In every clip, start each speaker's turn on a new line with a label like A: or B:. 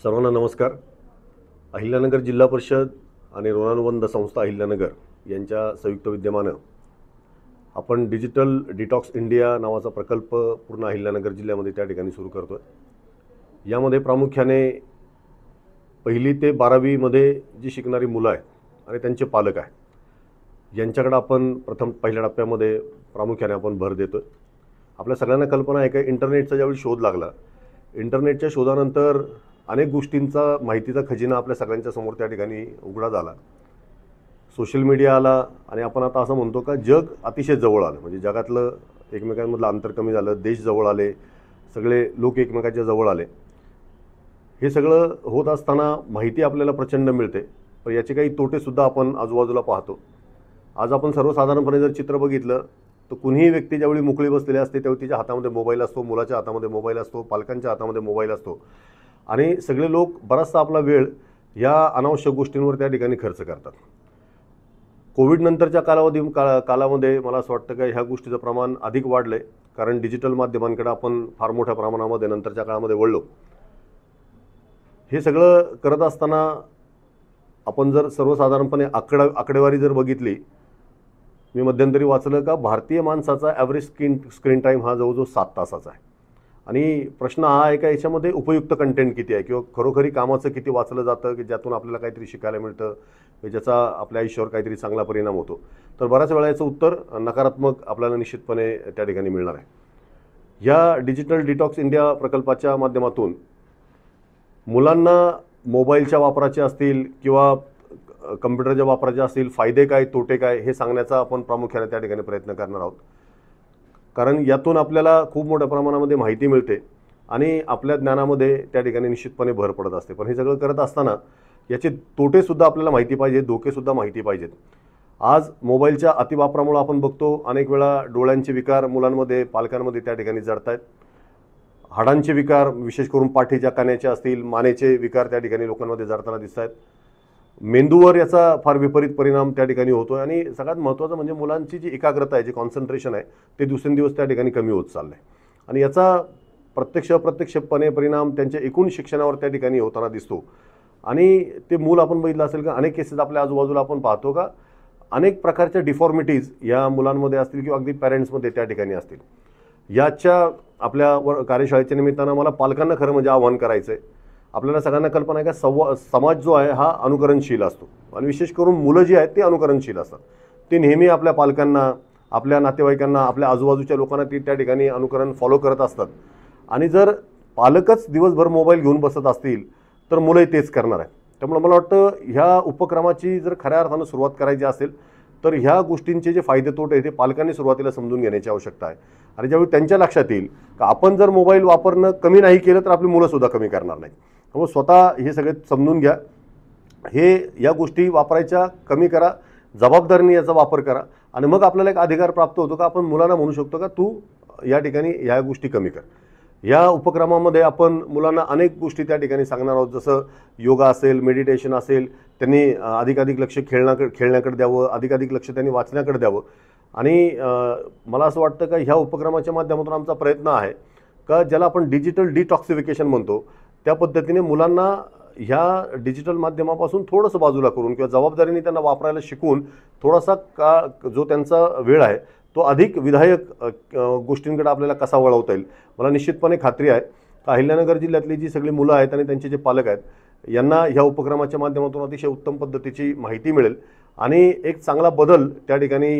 A: सर्वांना नमस्कार। अहिल्यानगर जिल्हा परिषद आणि ऋणानुबंध संस्था अहिल्यानगर यांच्या संयुक्त विद्यमानं आपण डिजिटल डिटॉक्स इंडिया नावाचा प्रकल्प पूर्ण अहिल्यानगर जिल्ह्यामध्ये त्या ठिकाणी सुरू करतोय। यामध्ये प्रामुख्याने 1ली ते 12वी मध्ये जी शिकणारी मुलं आहेत आणि त्यांचे पालक आहेत यांच्याकडे आपण प्रथम पहिल्या टप्प्यामध्ये प्रामुख्याने आपण भर देतोय। आपल्या सगळ्यांना कल्पना आहे की इंटरनेटचा ज्यावेळी शोध लागला, इंटरनेटच्या शोधानंतर अनेक गोष्टींचा माहितीचा खजिना आपल्या सगळ्यांच्या समोर त्या ठिकाणी उघडा झाला। सोशल मीडिया आला आणि आपण आता असं म्हणतो का जग अतिशय जवळ आलं, म्हणजे जगातलं एकमेकांमधलं अंतर कमी झालं, देश जवळ आले, सगळे लोक एकमेकांच्या जवळ आले। हे सगळं होत असताना माहिती आपल्याला प्रचंड मिळते, पण याचे काही तोटे सुद्धा आपण आजूबाजूला पाहतो। आज आपण सर्वसाधारणपणे जर चित्र बघितलं तर कुणीही व्यक्ती ज्यावेळी मुकळी बसलेली असते त्यावेळी तिच्या हातामध्ये मोबाईल असतो, मुलाच्या हातामध्ये मोबाईल असतो, पालकांच्या हातामध्ये मोबाईल असतो आणि सगळे लोक बराचसा आपला वेळ या अनावश्यक गोष्टींवर त्या ठिकाणी खर्च करतात। कोविड नंतरच्या कालामध्ये मला असं वाटतं की ह्या गोष्टीचं प्रमाण अधिक वाढलंय, कारण डिजिटल माध्यमांकडे आपण फार मोठ्या प्रमाणामध्ये नंतरच्या काळामध्ये वळलो। हे सगळं करत असताना आपण जर सर्वसाधारणपणे आकडेवारी जर बघितली, मी मध्यंतरी वाचलं का भारतीय माणसाचा ॲव्हरेज स्क्रीन टाईम हा जवळजवळ 7 तासाचा आहे। आणि प्रश्न हा आहे का याच्यामध्ये उपयुक्त कंटेंट किती आहे किंवा खरोखरी कामाचं किती वाचलं जातं की ज्यातून आपल्याला काहीतरी शिकायला मिळतं, ज्याचा आपल्या आयुष्यावर काहीतरी चांगला परिणाम होतो। तर बऱ्याच वेळा याचं उत्तर नकारात्मक आपल्याला निश्चितपणे त्या ठिकाणी मिळणार आहे। या डिजिटल डिटॉक्स इंडिया प्रकल्पाच्या माध्यमातून मुलांना मोबाईलच्या वापराचे असतील किंवा कम्प्युटरच्या वापराचे असतील, फायदे काय तोटे काय हे सांगण्याचा आपण प्रामुख्याने त्या ठिकाणी प्रयत्न करणार आहोत। कारण यातून आपल्याला खूप मोठ्या प्रमाणामध्ये माहिती मिळते आणि आपल्या ज्ञानामध्ये त्या ठिकाणी निश्चितपणे भर पडत असते। पण हे सगळं करत असताना याचे तोटेसुद्धा आपल्याला माहिती पाहिजे, धोकेसुद्धा माहिती पाहिजेत। आज मोबाईलच्या अतिवापरामुळे आपण बघतो अनेक वेळा डोळ्यांचे विकार मुलांमध्ये, पालकांमध्ये त्या ठिकाणी जडत आहेत। हाडांचे विकार, विशेष करून पाठीच्या कण्याचे असतील, मानेचे विकार त्या ठिकाणी लोकांमध्ये जडताना दिसत आहेत। मेंदूवर याचा फार विपरीत परिणाम त्या ठिकाणी होतोय आणि सगळ्यात महत्त्वाचं म्हणजे मुलांची जी एकाग्रता आहे, जे कॉन्सन्ट्रेशन आहे ते दिवसेंदिवस त्या ठिकाणी कमी होत चाललंय आणि याचा अप्रत्यक्षपणे परिणाम त्यांच्या एकूण शिक्षणावर त्या ठिकाणी होताना दिसतो। आणि ते मूल आपण बघितलं असेल का अनेक केसेस आपल्या आजूबाजूला आपण पाहतो का अनेक प्रकारच्या डिफॉर्मिटीज या मुलांमध्ये असतील किंवा अगदी पॅरेंट्समध्ये त्या ठिकाणी असतील। याच्या आपल्या कार्यशाळेच्या निमित्तानं मला पालकांना खरं म्हणजे आवाहन करायचं आहे। आपल्याला सगळ्यांना कल्पना आहे का समाज जो आहे हा अनुकरणशील असतो आणि विशेष करून मुलं जी आहेत ते अनुकरणशील असतात। ते नेहमी आपल्या पालकांना, आपल्या नातेवाईकांना, आपल्या आजूबाजूच्या लोकांना ती त्या ठिकाणी अनुकरण फॉलो करत असतात आणि जर पालकच दिवसभर मोबाईल घेऊन बसत असतील तर मुलंही तेच करणार आहेत। त्यामुळे मला वाटतं ह्या उपक्रमाची जर खऱ्या अर्थानं सुरुवात करायची असेल तर ह्या गोष्टींचे जे फायदे तोटे आहेत ते पालकांनी सुरुवातीला समजून घेण्याची आवश्यकता आहे आणि ज्यावेळी त्यांच्या लक्षात येईल का आपण जर मोबाईल वापरणं कमी नाही केलं तर आपली मुलंसुद्धा कमी करणार नाही। त्यामुळे स्वतः हे सगळे समजून घ्या, हे या गोष्टी वापरायच्या कमी करा, जबाबदारीने याचा वापर करा आणि मग आपल्याला एक अधिकार प्राप्त होतो का आपण मुलांना म्हणू शकतो का तू या ठिकाणी ह्या गोष्टी कमी कर। या उपक्रमामध्ये आपण मुलांना अनेक गोष्टी त्या ठिकाणी सांगणार आहोत, जसं योगा असेल, मेडिटेशन असेल, त्यांनी अधिकाधिक लक्ष खेळण्याकडे द्यावं, अधिकाधिक लक्ष त्यांनी वाचण्याकडे द्यावं। आणि मला असं वाटतं का ह्या उपक्रमाच्या माध्यमातून आमचा प्रयत्न आहे का ज्याला आपण डिजिटल डिटॉक्सिफिकेशन म्हणतो त्या पद्धतीने मुलांना ह्या डिजिटल माध्यमापासून थोडंसं बाजूला करून किंवा जबाबदारीने त्यांना वापरायला शिकून थोडासा काळ जो त्यांचा वेळ आहे तो अधिक विधायक गोष्टींकडे आपल्याला कसा वळवता येईल। मला निश्चितपणे खात्री आहे का अहिल्यानगर जिल्ह्यातली जी सगळी मुलं आहेत आणि त्यांचे जे पालक आहेत यांना ह्या उपक्रमाच्या माध्यमातून अतिशय उत्तम पद्धतीची माहिती मिळेल आणि एक चांगला बदल त्या ठिकाणी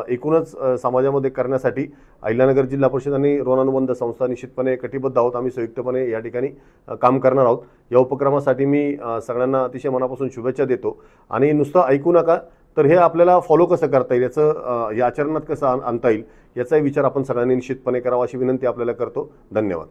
A: एकूणच समाजामध्ये करण्यासाठी अहिल्यानगर जिल्हा परिषद आणि ऋणानुबंध संस्था निश्चितपणे कटिबद्ध आहोत। आम्ही संयुक्तपणे या ठिकाणी काम करणार आहोत। या उपक्रमासाठी मी सगळ्यांना अतिशय मनापासून शुभेच्छा देतो आणि नुसतं ऐकू नका तर हे आपल्याला फॉलो कसं करता येईल, याचं या आचरणात कसं आणता येईल याचाही विचार आपण सगळ्यांनी निश्चितपणे करावा अशी विनंती आपल्याला करतो। धन्यवाद।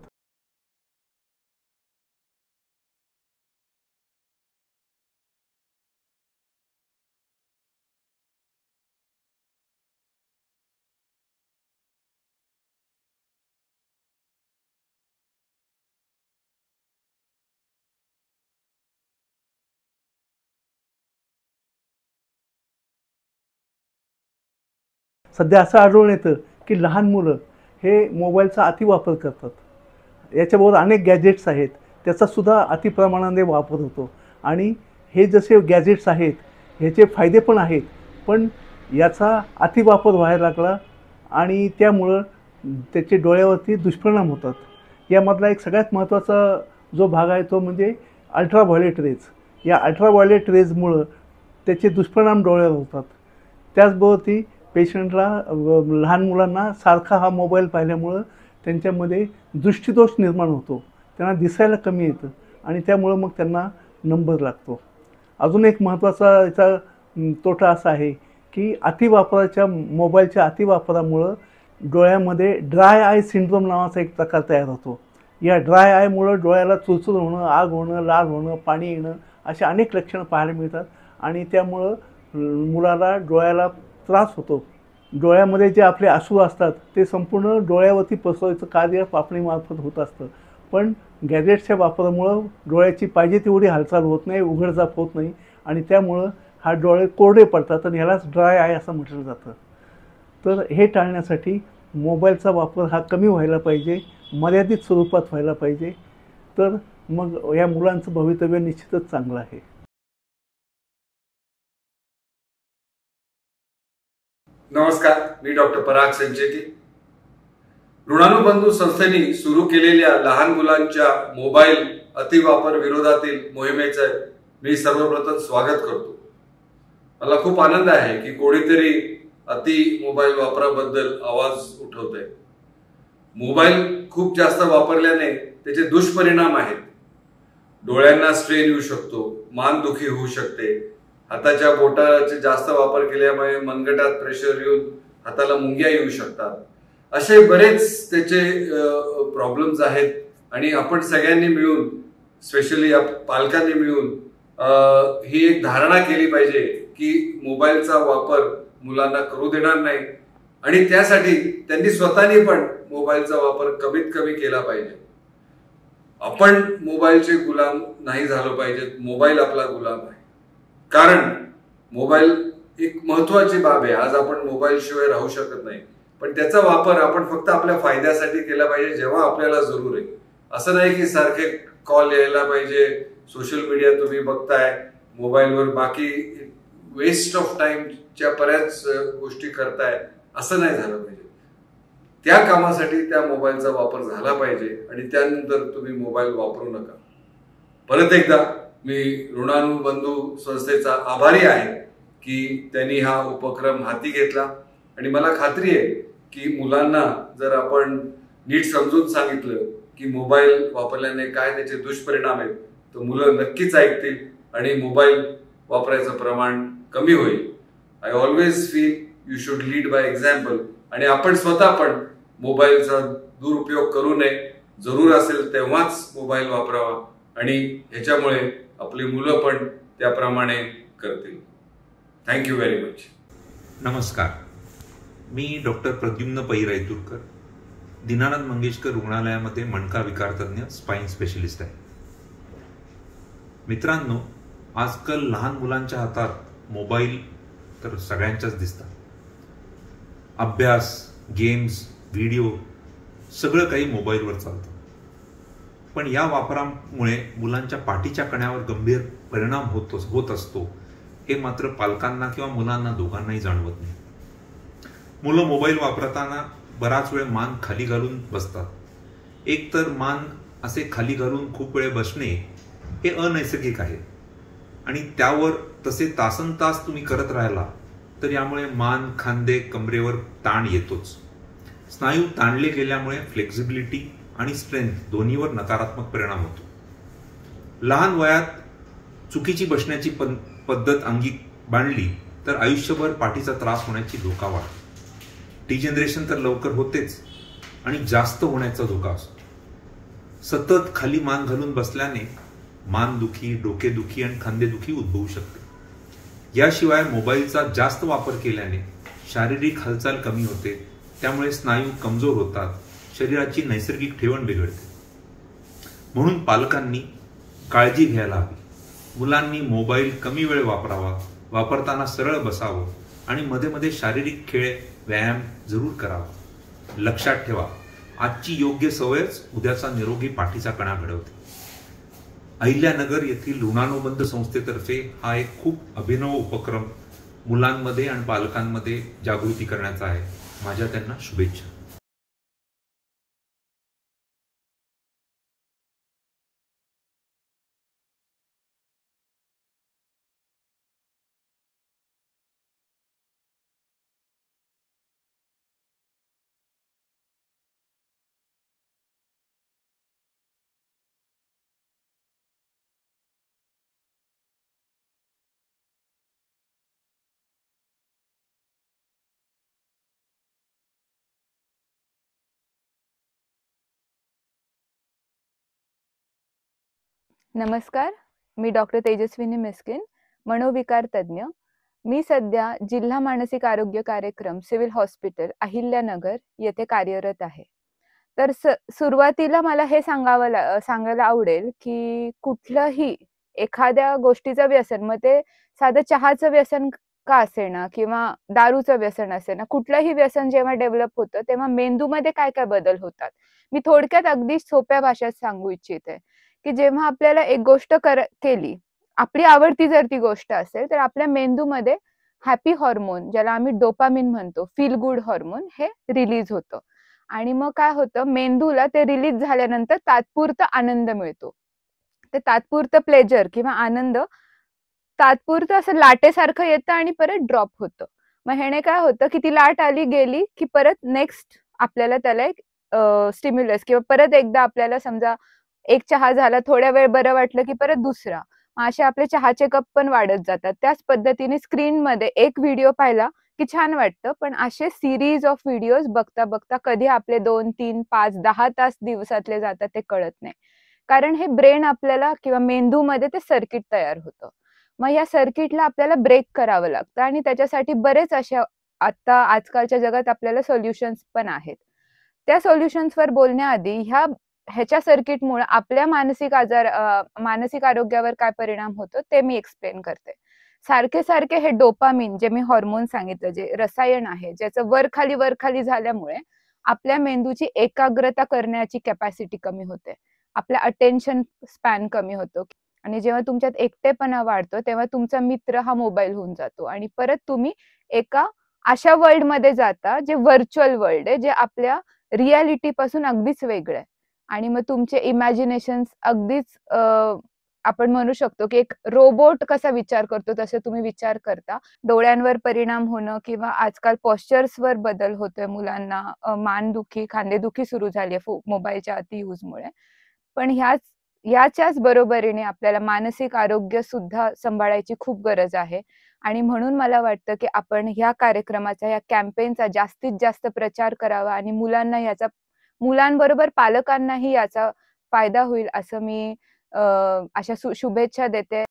B: सध्या असं आढळून येतं की लहान मुलं हे मोबाईलचा अतिवापर करतात। याच्याबरोबर अनेक गॅजेट्स आहेत त्याचासुद्धा अतिप्रमाणाने वापर होतो. आणि हे जसे गॅजेट्स आहेत ह्याचे फायदे पण आहेत, पण याचा अतिवापर व्हायला लागला आणि त्यामुळं त्याचे डोळ्यावरती दुष्परिणाम होतात. यामधला एक सगळ्यात महत्त्वाचा जो भाग आहे तो म्हणजे अल्ट्राव्हायोलेट रेज. या अल्ट्राव्हायोलेट रेजमुळं त्याचे दुष्परिणाम डोळ्यावर होतात. त्याचबरोबर पेशंटला लहान मुलांना सारखा हा मोबाईल पाहिल्यामुळं त्यांच्यामध्ये दृष्टिदोष निर्माण होतो, त्यांना दिसायला कमी येतं आणि त्यामुळं मग त्यांना नंबर लागतो. अजून एक महत्त्वाचा याचा तोटा असा आहे की मोबाईलच्या अतिवापरामुळं डोळ्यामध्ये ड्राय आय सिंड्रोम नावाचा एक प्रकार तयार होतो. या ड्राय आयमुळं डोळ्याला चुरचुर होणं, आग होणं, लाल होणं, पाणी येणं अशी अनेक लक्षणं पाहायला मिळतात आणि त्यामुळं मुलाला डोळ्याला त्रास होतो. डोळ्यामध्ये जे आपले अश्रू असतात ते संपूर्ण डोळ्यावरती पसरवायचं कार्य पापणीमार्फत होत असतं, पण गॅजेट्सच्या वापरामुळं डोळ्याची पाहिजे तेवढी हालचाल होत नाही, उघडझाप होत नाही आणि त्यामुळं हा डोळे कोरडे पडतात आणि ह्यालाच ड्राय आय असं म्हटलं जातं. तर हे टाळण्यासाठी मोबाईलचा वापर हा कमी व्हायला पाहिजे, मर्यादित स्वरूपात व्हायला पाहिजे. तर मग या मुलांचं भवितव्य निश्चितच चांगलं आहे.
C: नमस्कार, मी डॉक्टर पराग संचेती. ऋणानुबंधू संस्थेने सुरू केलेल्या लहान मुलांच्या मोबाईल अतिवापर विरोधातील मोहिमेचे मी सर्वप्रथम स्वागत करतो. मला खूप आनंद आहे की कोणीतरी अति मोबाईल वापराबद्दल आवाज उठवतंय. मोबाईल खूप जास्त वापरल्याने त्याचे दुष्परिणाम आहेत. डोळ्यांना स्ट्रेन येऊ शकतो, मानदुखी होऊ शकते, हाताच्या बोटाचे जास्त वापर केल्यामुळे मनगटात प्रेशर येऊन हाताला मुंग्या येऊ शकतात. असे बरेच त्याचे प्रॉब्लेम्स आहेत आणि आपण सगळ्यांनी मिळून, स्पेशली पालकांनी मिळून ही एक धारणा केली पाहिजे की मोबाईलचा वापर मुलांना करू देणार नाही आणि त्यासाठी त्यांनी स्वतःनी पण मोबाईलचा वापर कमीत कमी केला पाहिजे. आपण मोबाईलचे गुलाम नाही झालो पाहिजे, मोबाईल आपला गुलाम आहे. कारण मोबाईल एक महत्वाची बाब आहे. आज आपण मोबाईल शिवाय राहू शकत नाही, पण त्याचा वापर आपण फक्त आपल्या फायद्यासाठी केला पाहिजे जेव्हा आपल्याला जरूर आहे. असं नाही की सारखे कॉल यायला पाहिजे, सोशल मीडिया तुम्ही बघताय, मोबाईलवर बाकी वेस्ट ऑफ टाइमच्या बऱ्याच गोष्टी करताय, असं नाही झालं पाहिजे. त्या कामासाठी त्या मोबाईलचा वापर झाला पाहिजे आणि त्यानंतर तुम्ही मोबाईल वापरू नका. परत एकदा मी ऋणानुबंधू संस्थेचा आभारी आहे की त्यांनी हा उपक्रम हाती घेतला आणि मला खात्री आहे की मुलांना जर आपण नीट समजून सांगितलं की मोबाईल वापरल्याने काय त्याचे दुष्परिणाम आहेत तर मुलं नक्कीच ऐकतील आणि मोबाईल वापरायचं प्रमाण कमी होईल. I always feel you should lead by example आणि आपण स्वतः पण मोबाईलचा दुरुपयोग करू नये. जरूर असेल तेव्हाच मोबाईल वापरावा आणि ह्याच्यामुळे आपली मुलं पण त्याप्रमाणे करतील. Thank you very much.
D: नमस्कार, मी डॉक्टर प्रद्युम्न पै रैतूरकर, दीनानाथ मंगेशकर रुग्णालयामध्ये मणका विकार तज्ञ स्पाइन स्पेशलिस्ट आहे. मित्रांनो, आजकाल लहान मुलांच्या हातात मोबाईल तर सगळ्यांच्याच दिसतात. अभ्यास, गेम्स, व्हिडिओ सगळं काही मोबाईलवर चालतं. पण या वापरामुळे मुलांच्या पाठीच्या कण्यावर गंभीर परिणाम होत असतो हे मात्र पालकांना किंवा मुलांना दोघांनाही जाणवत नाही. मुलं मोबाईल वापरताना बराच वेळ मान खाली घालून बसतात. एक तर मान असे खाली घालून खूप वेळ बसणे हे अनैसर्गिक आहे आणि त्यावर तसे तासनतास तुम्ही करत राहिला तर यामुळे मान, खांदे, कमरेवर ताण येतोच. स्नायू ताणले गेल्यामुळे फ्लेक्झिबिलिटी आणि स्ट्रेंथ दोन्हीवर नकारात्मक परिणाम होतो. लहान वयात चुकीची बसण्याची पद्धत अंगी बांधली तर आयुष्यभर पाठीचा त्रास होण्याची धोका वाढतो. डिजनरेशन तर लवकर होतेच आणि जास्त होण्याचा धोका असतो. सतत खाली मान घालून बसल्याने मानदुखी, डोकेदुखी आणि खांदेदुखी उद्भवू शकते. याशिवाय मोबाईलचा जास्त वापर केल्याने शारीरिक हालचाल कमी होते, त्यामुळे स्नायू कमजोर होतात, शरीराची नैसर्गिक ठेवण बिघडते. म्हणून पालकांनी काळजी घ्यायला हवी. मुलांनी मोबाईल कमी वेळ वापरावा, वापरताना सरळ बसावं आणि मध्ये मध्ये शारीरिक खेळ, व्यायाम जरूर करावा. लक्षात ठेवा, आजची योग्य सवयच उद्याचा निरोगी पाठीचा कणा घडवते. अहिल्यानगर येथील ऋणानुबंध संस्थेतर्फे हा एक खूप अभिनव उपक्रम मुलांमध्ये आणि पालकांमध्ये जागृती करण्याचा आहे. माझ्या त्यांना शुभेच्छा.
E: नमस्कार, मी डॉक्टर तेजस्विनी मिस्किन, मनोविकार तज्ञ. मी सध्या जिल्हा मानसिक आरोग्य कार्यक्रम सिव्हिल हॉस्पिटल अहिल्यानगर येथे कार्यरत आहे. तर सुरुवातीला मला हे सांगायला आवडेल की कुठलंही एखाद्या गोष्टीचं व्यसन, मग ते साधं चहाचं व्यसन का असेना किंवा दारूचं व्यसन असेना, कुठलंही व्यसन जेव्हा डेव्हलप होतं तेव्हा मेंदूमध्ये काय काय बदल होतात. मी थोडक्यात अगदी सोप्या भाषेत सांगू इच्छिते की जेव्हा आपल्याला एक गोष्ट केली, आपली आवडती जर ती गोष्ट असेल, तर आपल्या मेंदूमध्ये हॅपी हॉर्मोन, ज्याला आम्ही डोपामिन म्हणतो, फील गुड हॉर्मोन, हे रिलीज होतं. आणि मग काय होतं, मेंदूला ते रिलीज झाल्यानंतर तात्पुरता आनंद मिळतो. ते तात्पुरतं प्लेजर किंवा आनंद तात्पुरतं असं लाटेसारखं येतं आणि परत ड्रॉप होतं. मग ह्याने काय होतं की ती लाट आली गेली की परत नेक्स्ट आपल्याला त्याला एक स्टिम्युलस किंवा परत एकदा आपल्याला समजा एक चहा झाला, थोड्या वेळ बरं वाटलं की परत दुसरा. असे आपले चहाचे कप पण वाढत जातात. त्याच पद्धतीने स्क्रीनमध्ये एक व्हिडिओ पाहिला की छान वाटतं, पण असे सिरीज ऑफ व्हिडिओज बघता बघता कधी आपले 2, 3, 5, 10 तास दिवसातले जातात ते कळत नाही. कारण हे ब्रेन आपल्याला किंवा मेंदूमध्ये ते सर्किट तयार होतं. मग या सर्किटला आपल्याला ब्रेक करावं लागतं आणि त्याच्यासाठी बरेच अशा आता आजकालच्या जगात आपल्याला सोल्युशन्स पण आहेत. त्या सोल्युशन्सवर बोलण्याआधी ह्याच्या सर्किटमुळे आपल्या मानसिक आरोग्यावर काय परिणाम होतो ते मी एक्सप्लेन करते. सारखे सारखे हे डोपामिन, जे मी हॉर्मोन सांगितलं, जे रसायन आहे, ज्याचं वर खाली झाल्यामुळे आपल्या मेंदूची एकाग्रता करण्याची कॅपॅसिटी कमी होते, आपला अटेन्शन स्पॅन कमी होतो. आणि जेव्हा तुमच्यात एकटेपणा वाढतो तेव्हा तुमचा मित्र हा मोबाईल होऊन जातो आणि परत तुम्ही एका अशा वर्ल्डमध्ये जाता जे व्हर्च्युअल वर्ल्ड आहे, जे आपल्या रियालिटी पासून अगदीच वेगळं आहे. आणि मग तुमचे इमॅजिनेशन्स अगदीच आपण म्हणू शकतो की एक रोबोट कसा विचार करतो तसे तुम्ही विचार करता. डोळ्यांवर परिणाम होणं किंवा आजकाल पॉश्चर्सवर बदल होतोय मुलांना, मानदुखी, खांदेदुखी सुरू झाली आहे मोबाईलच्या अति यूजमुळे. पण याच्याच बरोबरीने आपल्याला मानसिक आरोग्य सुद्धा सांभाळायची खूप गरज आहे. आणि म्हणून मला वाटतं की आपण ह्या कार्यक्रमाचा, या कॅम्पेनचा जास्तीत जास्त प्रचार करावा आणि मुलांबरोबर पालकांनाही याचा फायदा होईल असं मी अशा शुभेच्छा देते.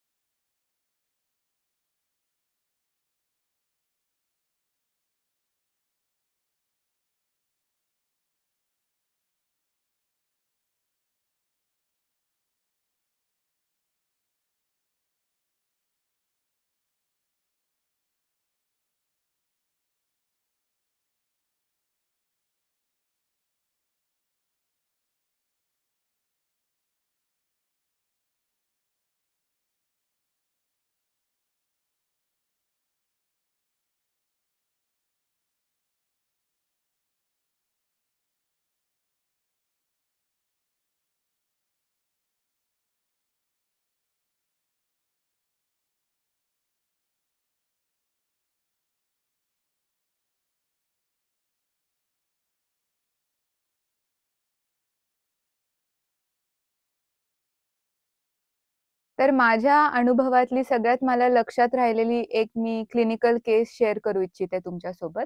E: तर माझ्या अनुभवातली सगळ्यात मला लक्षात राहिलेली एक मी क्लिनिकल केस शेअर करू इच्छिते तुमच्यासोबत.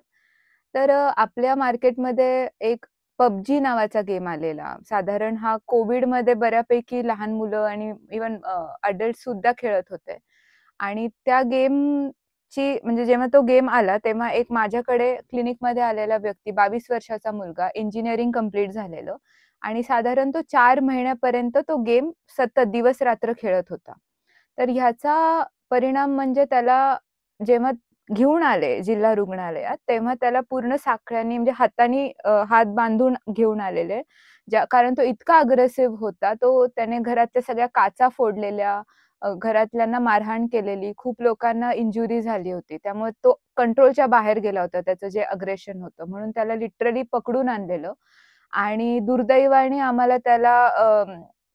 E: तर आपल्या मार्केटमध्ये एक PUBG नावाचा गेम आलेला. साधारण हा कोविडमध्ये बऱ्यापैकी लहान मुलं आणि इव्हन अडल्ट सुद्धा खेळत होते. आणि त्या गेमची म्हणजे जेव्हा तो गेम आला तेव्हा एक माझ्याकडे क्लिनिकमध्ये आलेला व्यक्ती, 22 वर्षाचा मुलगा, इंजिनिअरिंग कंप्लीट झालेलं आणि साधारण तो 4 महिन्यापर्यंत तो गेम सतत दिवस-रात्र खेळत होता. तर ह्याचा परिणाम म्हणजे त्याला जेव्हा घेऊन आले जिल्हा रुग्णालयात, तेव्हा त्याला पूर्ण साखळ्यांनी म्हणजे हाताने हात बांधून घेऊन आलेले. कारण तो इतका अग्रेसिव्ह होता, तो त्याने घरातल्या सगळ्या काचा फोडलेल्या, घरातल्यांना मारहाण केलेली, खूप लोकांना इंजुरी झाली होती. त्यामुळे तो कंट्रोलच्या बाहेर गेला होता, त्याचं जे अग्रेशन होतं. म्हणून त्याला लिटरली पकडून आणलेलं आणि दुर्दैवाने आम्हाला त्याला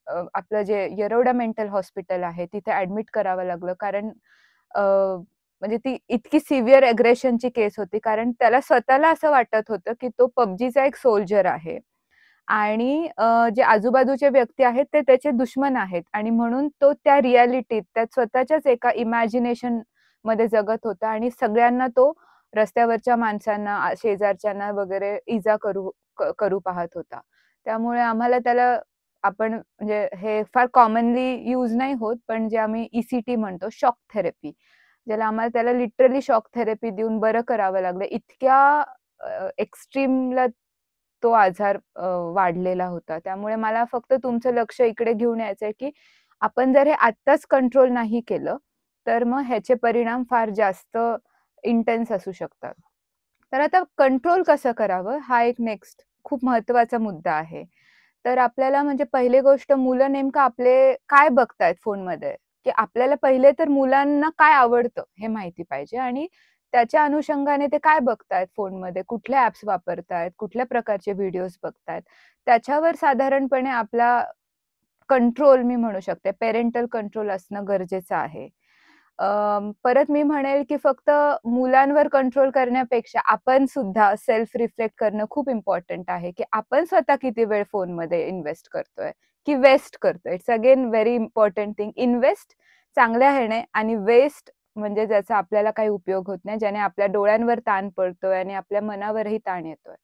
E: आपलं जे येरवडा मेंटल हॉस्पिटल आहे तिथे ऍडमिट करावं लागलं. कारण म्हणजे ती इतकी सिव्हिअर अग्रेशनची केस होती. कारण त्याला स्वतःला असं वाटत होतं की तो पबजीचा एक सोल्जर आहे आणि जे आजूबाजूचे व्यक्ती आहेत ते त्याचे दुश्मन आहेत आणि म्हणून तो त्या रियालिटीत, त्या स्वतःच्याच एका इमॅजिनेशन मध्ये जगत होता आणि सगळ्यांना तो रस्त्यावरच्या माणसांना, शेजारच्यांना वगैरे इजा करू पाहत होता. त्यामुळे आम्हाला त्याला आपण म्हणजे हे फार कॉमनली यूज नाही होत, पण जे आम्ही ECT म्हणतो, शॉक थेरपी, ज्याला आम्हाला त्याला लिटरली शॉक थेरपी देऊन बरं करावं लागलं. इतक्या एक्स्ट्रीमला तो आजार वाढलेला होता. त्यामुळे मला फक्त तुमचं लक्ष इकडे घेऊन यायचंय की आपण जर हे आत्ताच कंट्रोल नाही केलं तर मग ह्याचे परिणाम फार जास्त इंटेन्स असू शकतात. तर आता कंट्रोल कसं करावं हा एक नेक्स्ट खूप महत्त्वाचा मुद्दा आहे. तर आपल्याला म्हणजे पहिली गोष्ट, मुलं नेमकं आपले काय बघतायत फोनमध्ये, की आपल्याला पहिले तर मुलांना काय आवडतं हे माहिती पाहिजे आणि त्याच्या अनुषंगाने ते काय बघतायत फोनमध्ये, कुठले ऍप्स वापरतायत, कुठल्या प्रकारचे व्हिडिओज बघतायत, त्याच्यावर साधारणपणे आपला कंट्रोल, मी म्हणू शकते पेरेंटल कंट्रोल असणं गरजेचं आहे. परत मी म्हणेल की फक्त मुलांवर कंट्रोल करण्यापेक्षा आपण सुद्धा सेल्फ रिफ्लेक्ट करणं खूप इम्पॉर्टंट आहे, की आपण स्वतः किती वेळ फोनमध्ये इन्व्हेस्ट करतोय की वेस्ट करतोय. It's again very important thing. Invest चांगल्या ह्याने आणि वेस्ट म्हणजे ज्याचा आपल्याला काही उपयोग होत नाही, ज्याने आपल्या डोळ्यांवर ताण पडतोय आणि आपल्या मनावरही ताण येतोय.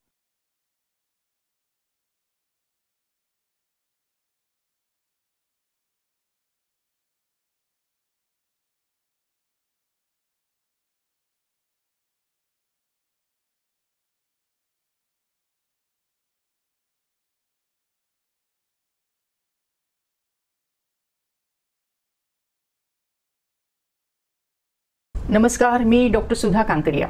F: नमस्कार, मी डॉक्टर सुधा कांकरिया,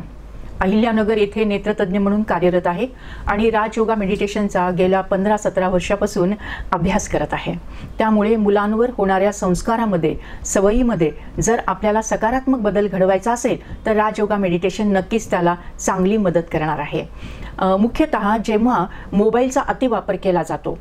F: अहिल्यानगर येथे नेत्रतज्ञ म्हणून कार्यरत आहे आणि राजयोगा मेडिटेशनचा गेल्या 15-17 वर्षापासून अभ्यास करत आहे. त्यामुळे मुलांवर होणाऱ्या संस्कारामध्ये, सवयीमध्ये जर आपल्याला सकारात्मक बदल घडवायचा असेल तर राजयोगा मेडिटेशन नक्कीच त्याला चांगली मदत करणार आहे. मुख्यतः जेव्हा मोबाईलचा अतिवापर केला जातो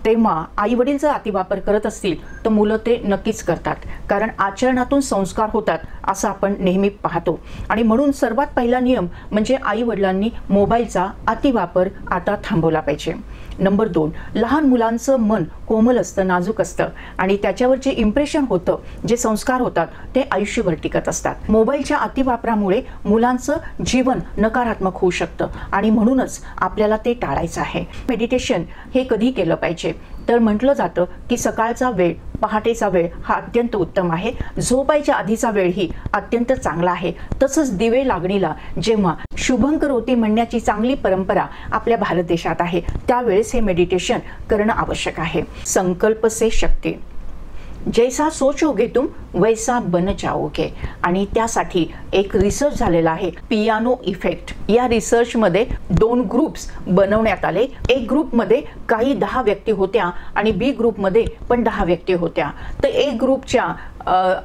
F: तेव्हा आई वडील जर अतिवापर करत असतील तर मुलं ते नक्कीच करतात, कारण आचरणातून संस्कार होतात असं आपण नेहमी पाहतो. आणि म्हणून सर्वात पहिला नियम म्हणजे आई वडिलांनी मोबाईलचा अतिवापर आता थांबवला पाहिजे. नंबर 2, लहान मुलांचं मन कोमल असतं, नाजूक असतं आणि त्याच्यावर जे इम्प्रेशन होतं, जे संस्कार होतात ते आयुष्यभर टिकत असतात. मोबाईलच्या अतिवापरामुळे मुलांचं जीवन नकारात्मक होऊ शकतं आणि म्हणूनच आपल्याला ते टाळायचं आहे. मेडिटेशन हे कधी केलं पाहिजे तर म्हटलं जातं की सकाळचा वेळ, पहाटेचा वेळ हा अत्यंत उत्तम आहे. झोपायच्या आधीचा वेळ ही अत्यंत चांगला आहे. तसंच दिवे लागणीला जेव्हा शुभंकरोती म्हणण्याची चांगली परंपरा आपल्या भारत देशात आहे त्यावेळेस हे मेडिटेशन करणं आवश्यक आहे. संकल्प से शक्ती, जैसा सोचोगे तुम वैसा बन जाओगे. आणि त्यासाठी एक रिसर्च झालेला आहे, पियानो इफेक्ट. या रिसर्चमध्ये 2 ग्रुप्स बनवण्यात आले. एक ग्रुपमध्ये काही 10 व्यक्ती होत्या आणि बी ग्रुपमध्ये पण 10 व्यक्ती होत्या. तर एक ग्रुपच्या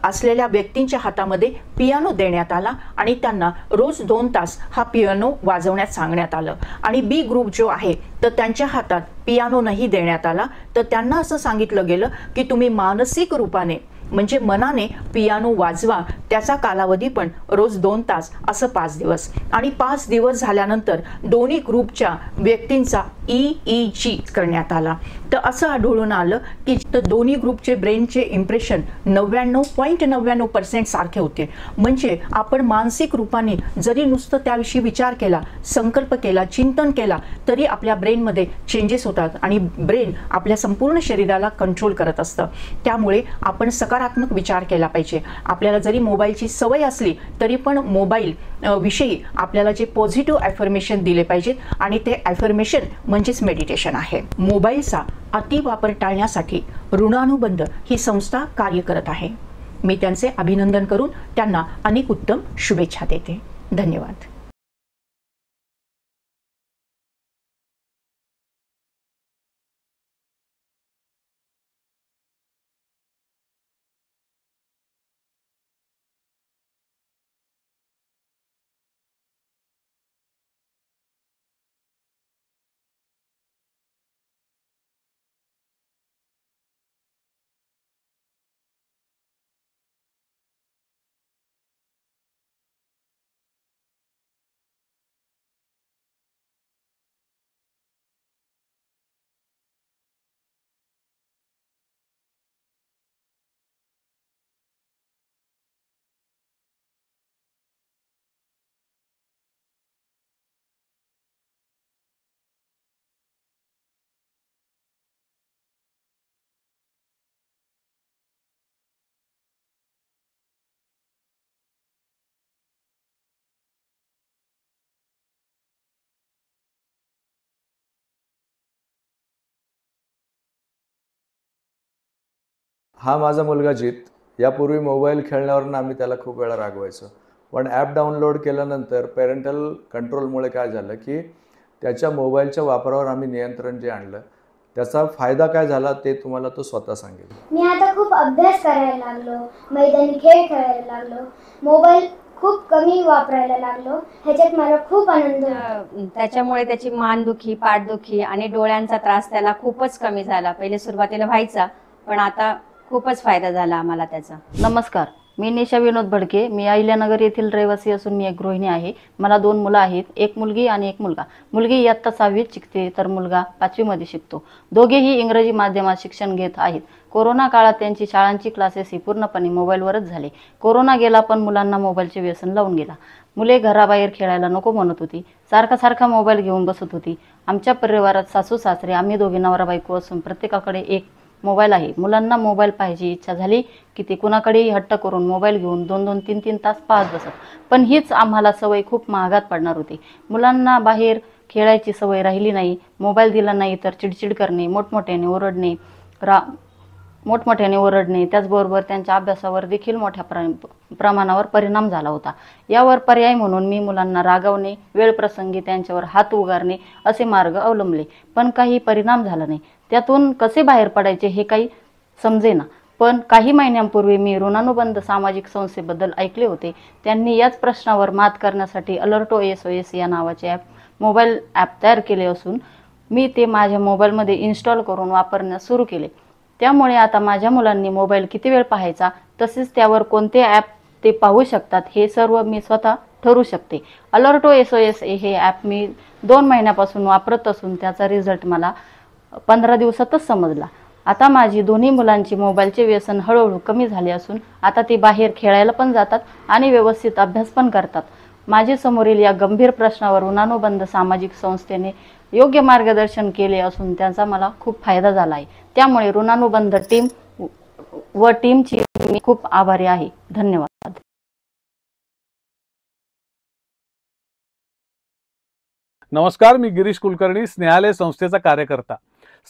F: असलेल्या व्यक्तींच्या हातामध्ये पियानो देण्यात आला आणि त्यांना रोज 2 तास हा पियानो वाजवण्यास सांगण्यात आलं. आणि बी ग्रुप जो आहे तर त्यांच्या हातात पियानो नाही देण्यात आला, तर त्यांना असं सांगितलं गेलं की तुम्ही मानसिक रूपाने म्हणजे मनाने पियानो वाजवा. त्याचा कालावधी पण रोज 2 तास, असं 5 दिवस. आणि 5 दिवस झाल्यानंतर दोन्ही ग्रुपच्या व्यक्तींचा EEG करण्यात आला. तर असं आढळून आलं की दोन्ही ग्रुपचे ब्रेनचे इम्प्रेशन 99.99% सारखे होते. म्हणजे आपण मानसिक रूपाने जरी नुसतं त्याविषयी विचार केला, संकल्प केला, चिंतन केला तरी आपल्या ब्रेनमध्ये चेंजेस होतात आणि ब्रेन आपल्या संपूर्ण शरीराला कंट्रोल करत असतं. त्यामुळे आपण सकारात्मक विचार केला पाहिजे. आपल्याला जरी मोबाईलची सवय असली तरी पण मोबाईल विषयी आपल्याला जे पॉझिटिव्ह ॲफर्मेशन दिले पाहिजेत आणि ते ॲफर्मेशन म्हणजेच मेडिटेशन आहे. मोबाईलचा अतिवापर टाळण्यासाठी ऋणानुबंध ही संस्था कार्य करत आहे. मी त्यांचे अभिनंदन करून त्यांना अनेक उत्तम शुभेच्छा देते. धन्यवाद.
G: हा माझा मुलगा जित यापूर्वी मोबाईल खेळण्यावरून आम्ही त्याला खूप वेळा रागवायचो, पण ॲप डाउनलोड केल्यानंतर पेरेंटल कंट्रोलमुळे काय झालं की त्याच्या मोबाईलच्या वापरावर आम्ही नियंत्रण जे आणलं, त्याचा फायदा काय झाला ते तुम्हाला तो स्वतः सांगेल.
H: मी आता खूप अभ्यास करायला लागलो, मैदानी खेळ खेळायला लागलो, मोबाईल खूप कमी वापरायला लागलो. ह्याच्यात मला खूप आनंद होतो.
I: त्याच्यामुळे त्याची मानदुखी, पाठदुखी आणि डोळ्यांचा त्रास त्याला खूपच कमी झाला. पहिले सुरुवातीला व्हायचा, पण आता खूपच फायदा झाला आम्हाला त्याचा.
J: नमस्कार, मी निशा विनोद भडके. मी अहिल्यानगर येथील रहिवासी असून मी एक गृहिणी आहे. मला 2 मुलं आहेत, एक मुलगी आणि एक मुलगा. मुलगी इयत्ता 6वीत शिकते तर मुलगा 5वीमध्ये शिकतो. दोघेही इंग्रजी माध्यमात शिक्षण घेत आहेत. कोरोना काळात त्यांची शाळांची क्लासेस ही पूर्णपणे मोबाईलवरच झाले. कोरोना गेला पण मुलांना मोबाईलचे व्यसन लावून गेला. मुले घराबाहेर खेळायला नको म्हणत होती, सारखा मोबाईल घेऊन बसत होती. आमच्या परिवारात सासू सासरे आम्ही दोघे नवरा बायको असून प्रत्येकाकडे एक मोबाईल आहे. मुलांना मोबाईल पाहिजे इच्छा झाली की ते कुणाकडेही हट्ट करून मोबाईल घेऊन 2-2, 3-3 तास पाहत बसत. पण हीच आम्हाला सवय खूप महागात पडणार होती. मुलांना बाहेर खेळायची सवय राहिली नाही. मोबाईल दिला नाही तर चिडचिड करणे, मोठमोठ्याने ओरडणे, त्याचबरोबर त्यांच्या अभ्यासावर देखील मोठ्या प्रमाणावर परिणाम झाला होता. यावर पर्याय म्हणून मी मुलांना रागवणे, वेळप्रसंगी त्यांच्यावर हात उगारणे असे मार्ग अवलंबले, पण काही परिणाम झाला नाही. त्यातून कसे बाहेर पडायचे हे काही समजेना. पण काही महिन्यांपूर्वी मी ऋणानुबंध सामाजिक संस्थेबद्दल ऐकले होते. त्यांनी याच प्रश्नावर मात करण्यासाठी अलर्टो SOS या नावाचे मोबाईल ॲप तयार केले असून मी ते माझ्या मोबाईलमध्ये इन्स्टॉल करून वापरण्यास सुरू केले. त्यामुळे आता माझ्या मुलांनी मोबाईल किती वेळ पाहायचा, तसेच त्यावर कोणते ॲप ते पाहू शकतात हे सर्व मी स्वतः ठरवू शकते. अलर्टो SOS हे ॲप मी 2 महिन्यापासून वापरत असून त्याचा रिझल्ट मला 15 दिवसातच समजला. आता माझी दोन्ही मुलांची मोबाईलचे व्यसन हळूहळू कमी झाले असून आता ती बाहेर खेळायला पण जातात आणि व्यवस्थित अभ्यास पण करतात. माझे समोरील या गंभीर प्रश्नावर ऋणानुबंध सामाजिक संस्थेने योग्य मार्गदर्शन केले असून त्याचा मला खूप फायदा झाला आहे. त्यामुळे ऋणानुबंध टीमची मी खूप आभारी आहे. धन्यवाद.
B: नमस्कार, मी गिरीश कुलकर्णी, स्नेहालय संस्थेचा कार्यकर्ता.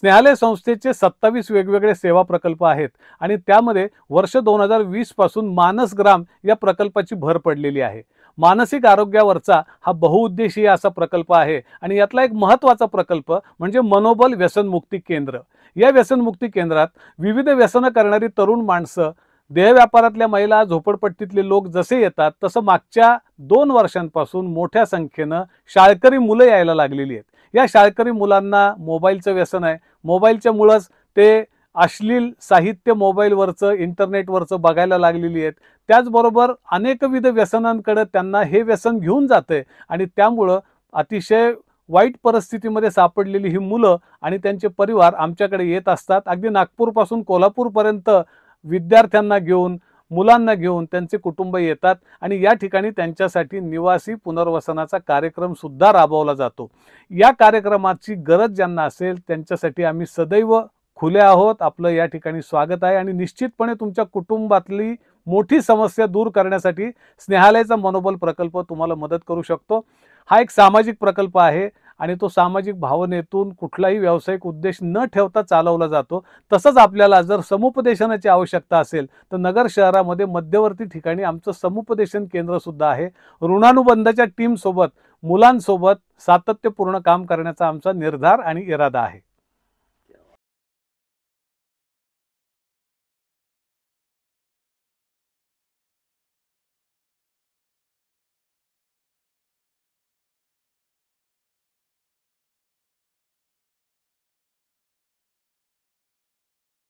B: स्नेहालय संस्थेचे 27 वेगवेगळे सेवा प्रकल्प आहेत आणि त्यामध्ये वर्ष 2020 पासून मानस ग्राम या प्रकल्पाची भर पडलेली आहे. मानसिक आरोग्यावरचा हा बहुउद्देशीय असा प्रकल्प आहे आणि यातला एक महत्त्वाचा प्रकल्प म्हणजे मनोबल व्यसनमुक्ती केंद्र. या व्यसनमुक्ती केंद्रात विविध व्यसनं करणारी तरुण माणसं, देह व्यापारातल्या महिला, झोपडपट्टीतले लोक जसे येतात तसं मागच्या 2 वर्षांपासून मोठ्या संख्येनं शाळकरी मुलं यायला लागलेली आहेत. या शाळकरी मुलांना मोबाईलचं व्यसन आहे. मोबाईलच्या मुळंच ते अश्लील साहित्य मोबाईलवरचं, इंटरनेटवरचं बघायला लागलेली आहेत. त्याचबरोबर अनेकविध व्यसनांकडे त्यांना हे व्यसन घेऊन जाते आणि त्यामुळं अतिशय वाईट परिस्थितीमध्ये सापडलेली ही मुलं आणि त्यांचे परिवार आमच्याकडे येत असतात. अगदी नागपूरपासून कोल्हापूरपर्यंत विद्यार्थ्यांना घेऊन, मुलांना घेऊन त्यांचे कुटुंब येतात आणि या ठिकाणी त्यांच्यासाठी निवासी पुनर्वसनाचा कार्यक्रम सुद्धा राबवला जातो. या कार्यक्रमाची गरज ज्यांना असेल त्यांच्यासाठी आम्ही सदैव खुले आहोत. आपलं या ठिकाणी स्वागत आहे आणि निश्चितपणे तुमच्या कुटुंबातली मोठी समस्या दूर करण्यासाठी स्नेहालयचा मनोबल प्रकल्प तुम्हाला मदत करू शकतो. हा एक सामाजिक प्रकल्प आहे आणि तो सामाजिक भावनेतून कुठलाही व्यावसायिक उद्देश न ठेवता चालवला जातो. तसंच आपल्याला जर समुपदेशनाची आवश्यकता असेल तर नगर शहरामध्ये मध्यवर्ती ठिकाणी आमचं समुपदेशन केंद्र सुद्धा आहे. ऋणानुबंधच्या टीमसोबत, मुलांसोबत सातत्यपूर्ण काम करण्याचा आमचा निर्धार आणि इरादा आहे.